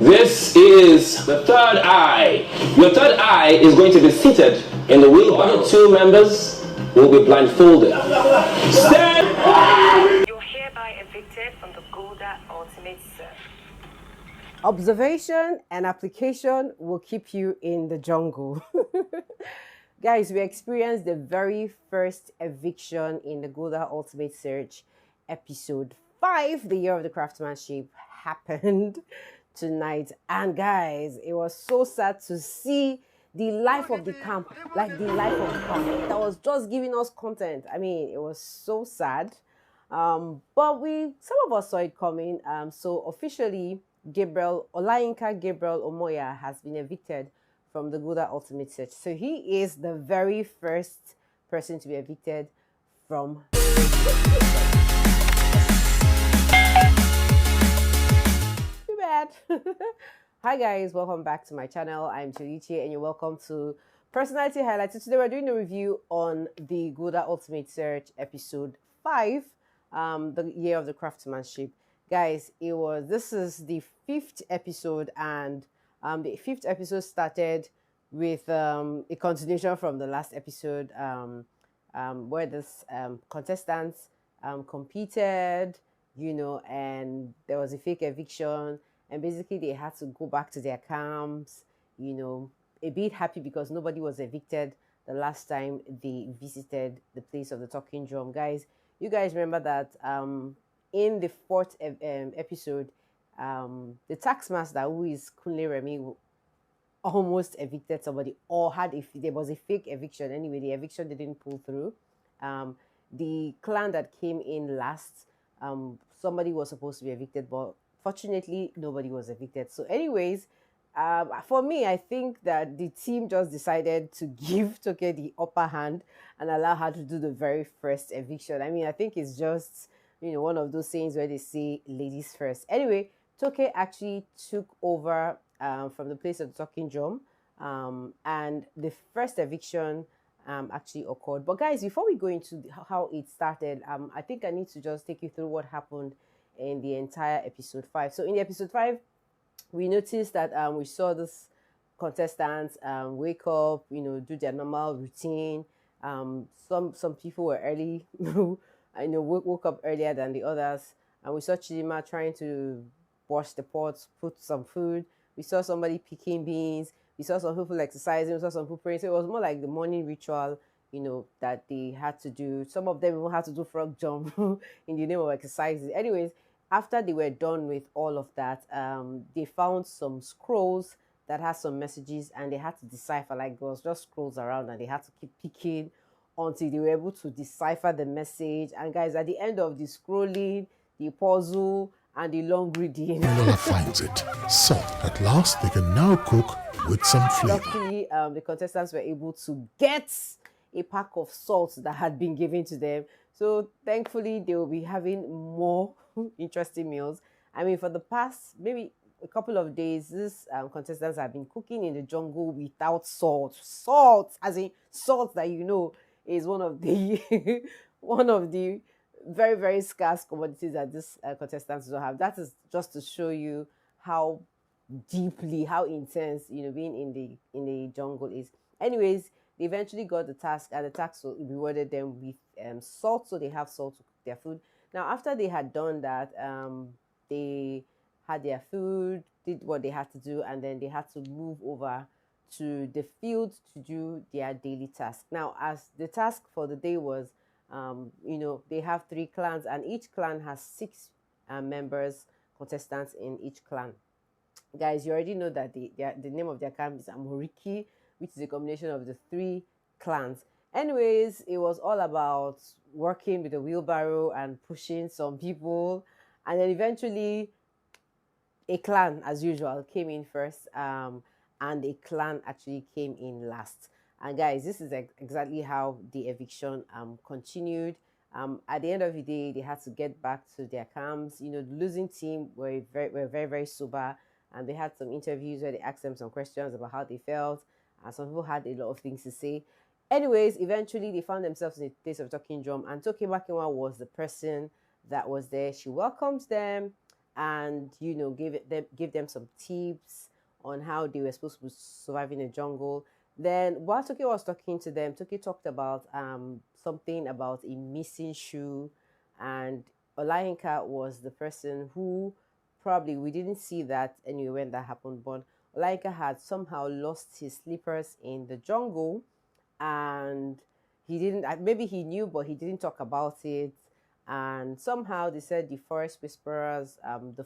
This is the third eye. Your third eye is going to be seated in the wheelbarrow. The two members will be blindfolded. Stand! You're hereby evicted from the Golda Ultimate Search. Observation and application will keep you in the jungle. Guys, we experienced the very first eviction in the Golda Ultimate Search. Episode 5, the year of the craftsmanship, happened tonight. And guys, it was so sad to see the life of the camp, like the life of the camp that was just giving us content. I mean, it was so sad. But some of us saw it coming. So officially, Olayinka Gabriel Omoyà has been evicted from the Golda Ultimate Search. So he is the very first person to be evicted from. Too bad. Hi guys, welcome back to my channel. I'm Julie Uche and you're welcome to Personality Highlights. So today we're doing a review on the Golda Ultimate Search episode 5, the year of the craftsmanship. Guys, this is the 5th episode, and the 5th episode started with a continuation from the last episode, where this contestants competed, you know, and there was a fake eviction, and basically they had to go back to their camps, you know, a bit happy because nobody was evicted the last time they visited the place of the talking drum. Guys, you guys remember that in the 4th episode, the taxmaster, who is Kunle Remy, almost evicted somebody, or there was a fake eviction. Anyway, the eviction didn't pull through. The clan that came in last, somebody was supposed to be evicted, but fortunately, nobody was evicted. So anyways, for me, I think that the team just decided to give Toke the upper hand and allow her to do the very first eviction. I mean, I think it's just, you know, one of those sayings where they say ladies first. Anyway, Toke actually took over from the place of the talking drum, and the first eviction actually occurred. But guys, before we go into how it started, I think I need to just take you through what happened in the entire episode 5. So in the episode 5, we noticed that we saw this contestants wake up, you know, do their normal routine. Some people were early, I know, woke up earlier than the others, and we saw Chidima trying to wash the pots, put some food. We saw somebody picking beans. We saw some people exercising. We saw some people praying. So it was more like the morning ritual, you know, that they had to do. Some of them even had to do frog jump in the name of exercises. Anyways, after they were done with all of that, they found some scrolls that had some messages, and they had to decipher. Like, there was just scrolls around, and they had to keep picking until they were able to decipher the message. And guys, at the end of the scrolling, the puzzle, and the long reading, Lola finds it. So, at last, they can now cook with some flavor. luckily, the contestants were able to get a pack of salt that had been given to them. So, thankfully, they will be having more interesting meals. I mean, for the past maybe a couple of days, these contestants have been cooking in the jungle without salt. Salt, as in salt that, you know, is one of the very, very scarce commodities that these contestants don't have. That is just to show you how deeply, how intense, you know, being in the jungle is. Anyways, they eventually got the task, and the task rewarded them with salt, so they have salt to cook their food. Now, after they had done that, they had their food, did what they had to do, and then they had to move over to the field to do their daily task. Now, as the task for the day was, you know, they have 3 clans, and each clan has 6 members, contestants in each clan. Guys, you already know that the name of their camp is Amoriki, which is a combination of the 3 clans. Anyways, it was all about working with a wheelbarrow and pushing some people, and then eventually a clan, as usual, came in first, and a clan actually came in last. And guys, this is exactly how the eviction continued. At the end of the day, they had to get back to their camps. You know, the losing team were very, very sober, and they had some interviews where they asked them some questions about how they felt, and some people had a lot of things to say. Anyways, eventually they found themselves in the place of talking drum, and Toke Makinwa was the person that was there. She welcomes them, and give them some tips on how they were supposed to survive in the jungle. Then while Toki was talking to them, Toki talked about something about a missing shoe, and Olayinka was the person who, probably we didn't see that anyway when that happened, but Olayinka had somehow lost his slippers in the jungle, and he didn't, maybe he knew but he didn't talk about it. And somehow they said the forest whisperers, the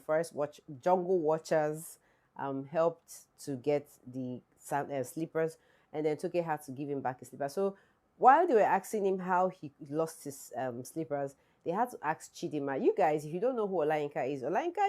jungle watchers, helped to get the slippers, and then Toke had to give him back his slippers. So while they were asking him how he lost his slippers, they had to ask Chidima. You guys, if you don't know who Olayinka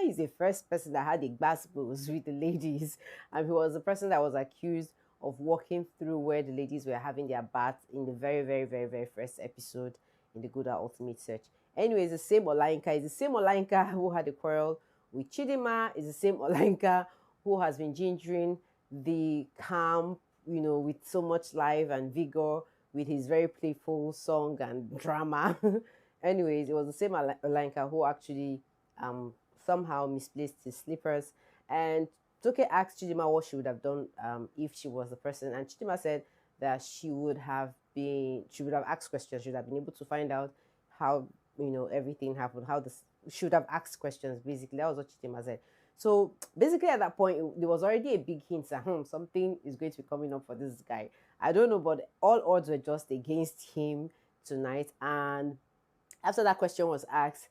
is the first person that had a gbasgbos with the ladies, and he was the person that was accused of walking through where the ladies were having their bath in the very, very, very, very first episode in the Gouda Ultimate Search. Anyways, the same Olayinka is the same Olayinka who had a quarrel with Chidima, is the same Olayinka who has been gingering the camp, with so much life and vigor, with his very playful song and drama. Anyways, it was the same Olayinka who actually somehow misplaced his slippers. And Toke asked Chidima what she would have done if she was the person. And Chidima said that she would have asked questions. She would have been able to find out how, everything happened, she would have asked questions, basically. That was what Chidima said. So basically at that point, there was already a big hint that something is going to be coming up for this guy. I don't know, but all odds were just against him tonight. And after that question was asked,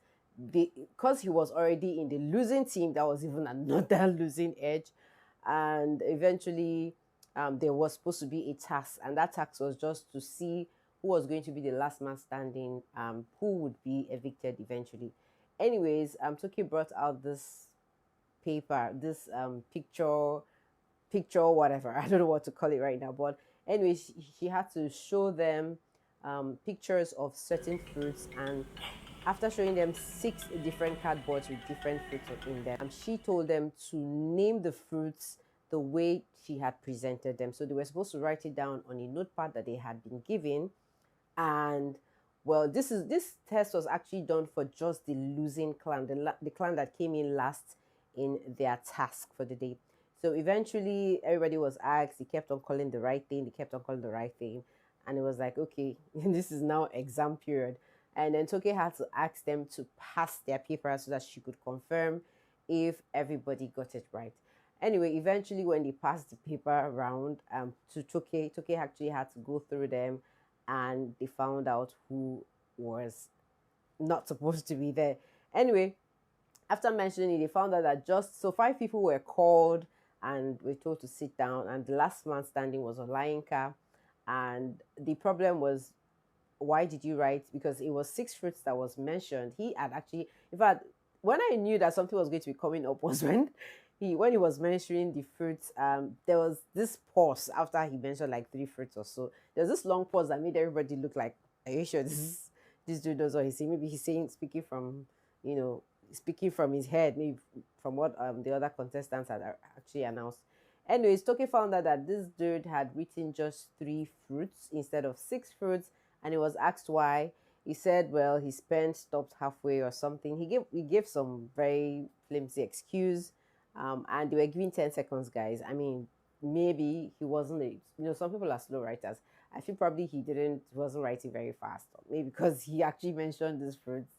because he was already in the losing team, that was even another losing edge. And eventually there was supposed to be a task, and that task was just to see who was going to be the last man standing, who would be evicted eventually. Anyways, Toki brought out this paper, this picture, whatever. I don't know what to call it right now. But anyways, she had to show them pictures of certain fruits, and after showing them 6 different cardboards with different fruits in them, she told them to name the fruits the way she had presented them. So they were supposed to write it down on a notepad that they had been given. And well, this test was actually done for just the losing clan, the clan that came in last in their task for the day. So eventually everybody was asked, they kept on calling the right thing, and it was like, okay, this is now exam period. And then Toke had to ask them to pass their paper so that she could confirm if everybody got it right. Anyway, eventually when they passed the paper around to Toke actually had to go through them, and they found out who was not supposed to be there. Anyway, after mentioning it, they found out that just 5 people were called and were told to sit down, and the last man standing was Olayinka. And the problem was, why did you write? Because it was 6 fruits that was mentioned. He had actually, in fact, when I knew that something was going to be coming up was when he was mentioning the fruits, there was this pause after he mentioned like 3 fruits or so. There was this long pause that made everybody look like, are you sure this dude knows what he's saying? Maybe he's speaking from his head, maybe from what the other contestants had actually announced. Anyways, Toke found out that this dude had written just 3 fruits instead of 6 fruits, and he was asked why. He said, well, his pen stopped halfway or something. He gave some very flimsy excuse, and they were giving 10 seconds, guys. I mean, maybe he wasn't, some people are slow writers. I feel probably he wasn't writing very fast, maybe because he actually mentioned these fruits.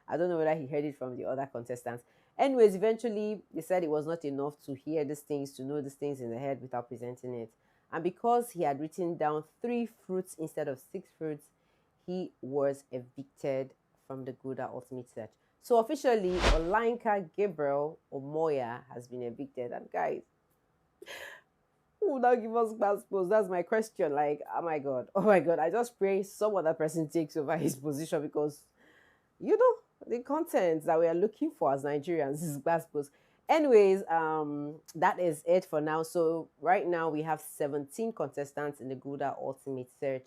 I don't know whether he heard it from the other contestants. Anyways, eventually, they said it was not enough to hear these things, to know these things in the head without presenting it. And because he had written down 3 fruits instead of 6 fruits, he was evicted from the Gouda Ultimate Search. So officially, Olayinka Gabriel Omoyà has been evicted. And guys, who now give us passports? That's my question. Like, oh my God. I just pray some other person takes over his position, because, the content that we are looking for as Nigerians is passports. Anyways, that is it for now. So right now we have 17 contestants in the Gouda Ultimate Search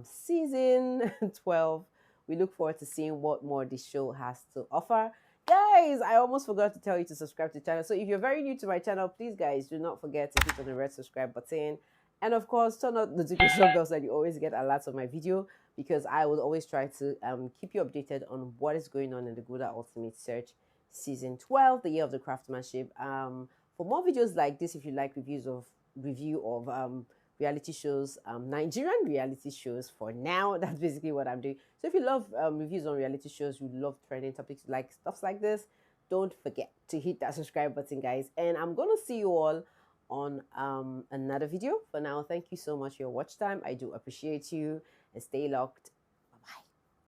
season 12. We look forward to seeing what more this show has to offer. Guys, I almost forgot to tell you to subscribe to the channel. So if you're very new to my channel, please guys, do not forget to hit on the red subscribe button. And of course, turn on the notification bell so that you always get alerts of my video, because I will always try to keep you updated on what is going on in the Gouda Ultimate Search season 12, the year of the craftsmanship. For more videos like this, if you like review of reality shows, Nigerian reality shows for now, that's basically what I'm doing. So if you love reviews on reality shows, you love trending topics like stuff like this, don't forget to hit that subscribe button, guys. And I'm gonna see you all on another video. For now, thank you so much for your watch time. I do appreciate you, and stay locked